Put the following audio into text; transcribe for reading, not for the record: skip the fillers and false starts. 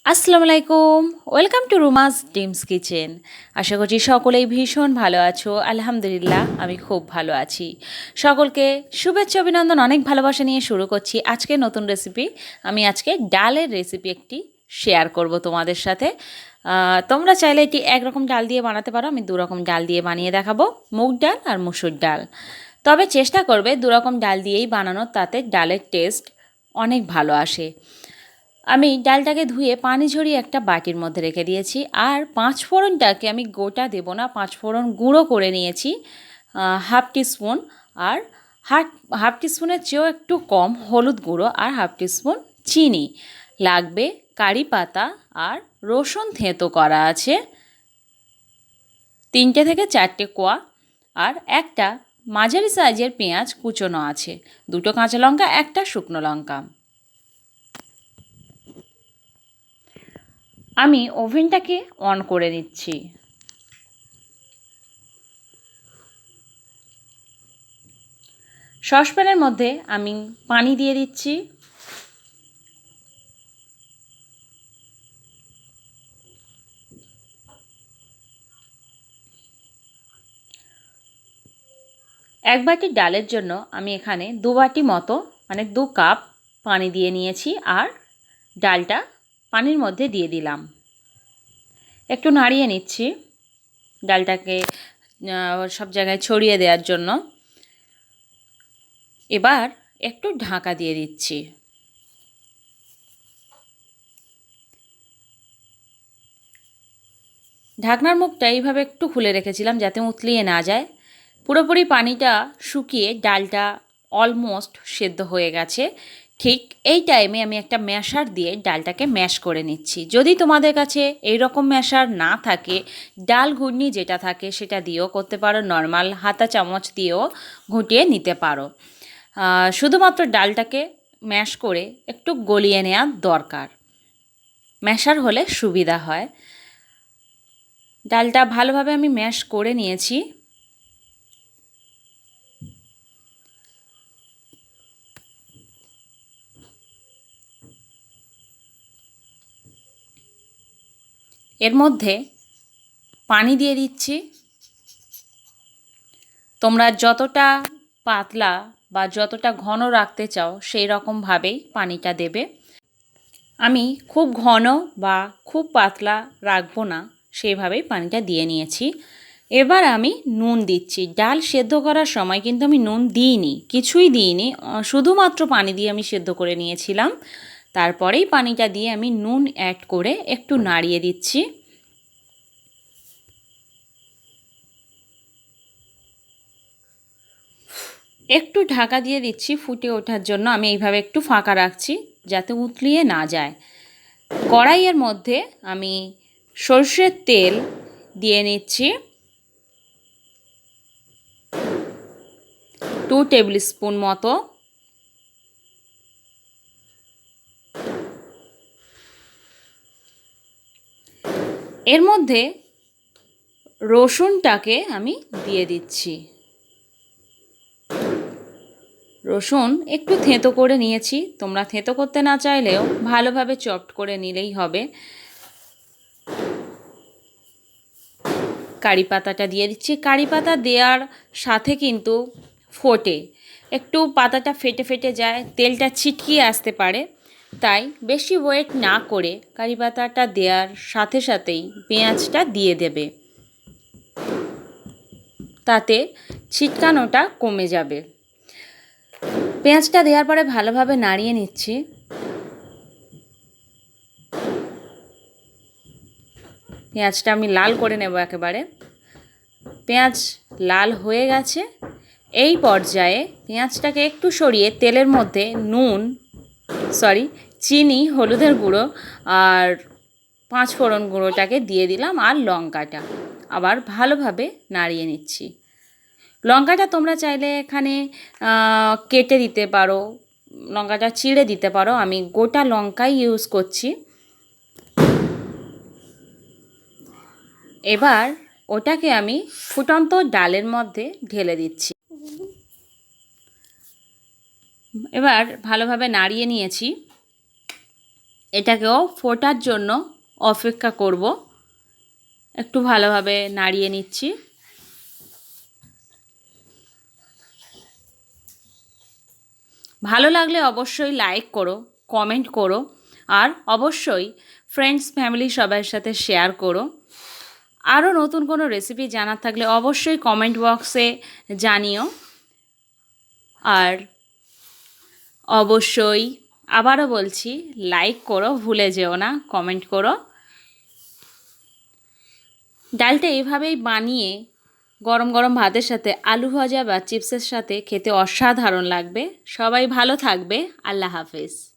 আসসালামু আলাইকুম। Welcome to Ruma's ডিমস কিচেন। আশা করছি সকলেই ভীষণ ভালো আছো। আলহামদুলিল্লাহ আমি খুব ভালো আছি। সকলকে শুভেচ্ছা অভিনন্দন, অনেক ভালোবাসা নিয়ে শুরু করছি আজকে নতুন রেসিপি। আমি আজকে ডালের রেসিপি একটি শেয়ার করব তোমাদের সাথে। তোমরা চাইলে এটি একরকম ডাল দিয়ে বানাতে পারো, আমি দুরকম ডাল দিয়ে বানিয়ে দেখাবো, মুগ ডাল আর মুসুর ডাল। তবে চেষ্টা করবে দুরকম ডাল দিয়েই বানানোর, তাতে ডালের টেস্ট অনেক ভালো আসে। আমি ডালটাকে ধুয়ে পানি ঝরিয়ে একটা বাটির মধ্যে রেখে দিয়েছি। আর পাঁচ ফোড়নটাকে আমি গোটা দেব না, পাঁচ ফোড়ন গুঁড়ো করে নিয়েছি হাফ টিস্পুন। আর হাফ হাফ টিস্পুনের চেয়েও একটু কম হলুদ গুঁড়ো, আর হাফ টিস্পুন চিনি লাগবে। কারি পাতা আর রসুন থেঁতো করা আছে 3টে থেকে 4টে কোয়া। আর একটা মাঝারি সাইজের পেঁয়াজ কুচোনো আছে, 2টো কাঁচা লঙ্কা, একটা শুকনো লঙ্কা। আমি ওভেনটাকে অন করে নিচ্ছি। সসপ্যানের মধ্যে আমি পানি দিয়ে দিচ্ছি। এক বাটি ডালের জন্য আমি এখানে 2 বাটি মতো, মানে 2 কাপ পানি দিয়ে নিয়েছি। আর ডালটা পানির মধ্যে দিয়ে দিলাম, একটু নাড়িয়ে নিচ্ছি ডালটাকে সব জায়গায় ছড়িয়ে দেওয়ার জন্য। এবার একটু ঢাকা দিয়ে দিচ্ছি। ঢাকনার মুখটা এইভাবে একটু খুলে রেখেছিলাম যাতে উতলিয়ে না যায়। পুরোপুরি পানিটা শুকিয়ে ডালটা অলমোস্ট সেদ্ধ হয়ে গেছে। ঠিক এই টাইমে আমি একটা ম্যাশার দিয়ে ডালটাকে ম্যাশ করে নিচ্ছি। যদি তোমাদের কাছে এই রকম ম্যাশার না থাকে, ডাল ঘুটনি যেটা থাকে সেটা দিয়েও করতে পারো, নর্মাল হাতা চামচ দিয়েও ঘুটিয়ে নিতে পারো। শুধুমাত্র ডালটাকে ম্যাশ করে একটু গলিয়ে নেওয়া দরকার, ম্যাশার হলে সুবিধা হয়। ডালটা ভালোভাবে আমি ম্যাশ করে নিয়েছি। এর মধ্যে পানি দিয়ে দিচ্ছি। তোমরা যতটা পাতলা বা যতটা ঘন রাখতে চাও সেই রকমভাবেই পানিটা দেবে। আমি খুব ঘন বা খুব পাতলা রাখবো না, সেইভাবেই পানিটা দিয়ে নিয়েছি। এবার আমি নুন দিচ্ছি। ডাল সেদ্ধ করার সময় কিন্তু আমি নুন দিইনি, কিছুই দিইনি, শুধুমাত্র পানি দিয়ে আমি সেদ্ধ করে নিয়েছিলাম। তারপরেই পানিটা দিয়ে আমি নুন অ্যাড করে একটু নাড়িয়ে দিচ্ছি। একটু ঢাকা দিয়ে দিচ্ছি ফুটে ওঠার জন্য। আমি এইভাবে একটু ফাঁকা রাখছি যাতে উতলিয়ে না যায়। কড়াইয়ের মধ্যে আমি সরষের তেল দিয়ে নিচ্ছি 2 টেবিল স্পুন মতো। এর মধ্যে রসুনটাকে আমি দিয়ে দিচ্ছি। রসুন একটু থেঁতো করে নিয়েছি, তোমরা থেঁতো করতে না চাইলেও ভালোভাবে চপড করে নিলেই হবে। কারি পাতাটা দিয়ে দিচ্ছি। কারি পাতা দেওয়ার সাথে কিন্তু ফোটে, একটু পাতাটা ফেটে ফেটে যায়, তেলটা ছিটকিয়ে আসতে পারে। তাই বেশি ওয়েট না করে কারি পাতাটা দেওয়ার সাথে সাথেই পেঁয়াজটা দিয়ে দেবে, তাতে ছিটকানোটা কমে যাবে। পেঁয়াজটা দেওয়ার পরে ভালোভাবে নাড়িয়ে নিচ্ছি। পেঁয়াজটা আমি লাল করে নেব একেবারে। পেঁয়াজ লাল হয়ে গেছে। এই পর্যায়ে পেঁয়াজটাকে একটু সরিয়ে তেলের মধ্যে চিনি, হলুদের গুঁড়ো আর 5 ফোড়ন গুঁড়োটাকে দিয়ে দিলাম, আর লঙ্কাটা আবার ভালোভাবে নাড়িয়ে নিচ্ছি। লঙ্কাটা তোমরা চাইলে এখানে কেটে দিতে পারো, লঙ্কাটা চিড়ে দিতে পারো, আমি গোটা লঙ্কাই ইউজ করছি। এবার ওটাকে আমি ফুটন্ত ডালের মধ্যে ঢেলে দিচ্ছি। এবার ভালোভাবে নাড়িয়ে নিয়েছি। এটাকেও ফোটার জন্য অপেক্ষা করব। একটু ভালোভাবে নাড়িয়ে নিচ্ছি। ভালো লাগলে অবশ্যই লাইক করো, কমেন্ট করো, আর অবশ্যই ফ্রেন্ডস ফ্যামিলি সবার সাথে শেয়ার করো। আরও নতুন কোনো রেসিপি জানার থাকলে অবশ্যই কমেন্ট বক্সে জানিও। আর অবশ্যই আবারও বলছি, লাইক করো, ভুলে যেও না, কমেন্ট করো। ডালটা এভাবেই বানিয়ে গরম গরম ভাতের সাথে আলু ভাজা বা চিপসের সাথে খেতে অসাধারণ লাগবে। সবাই ভালো থাকবে। আল্লাহ হাফেজ।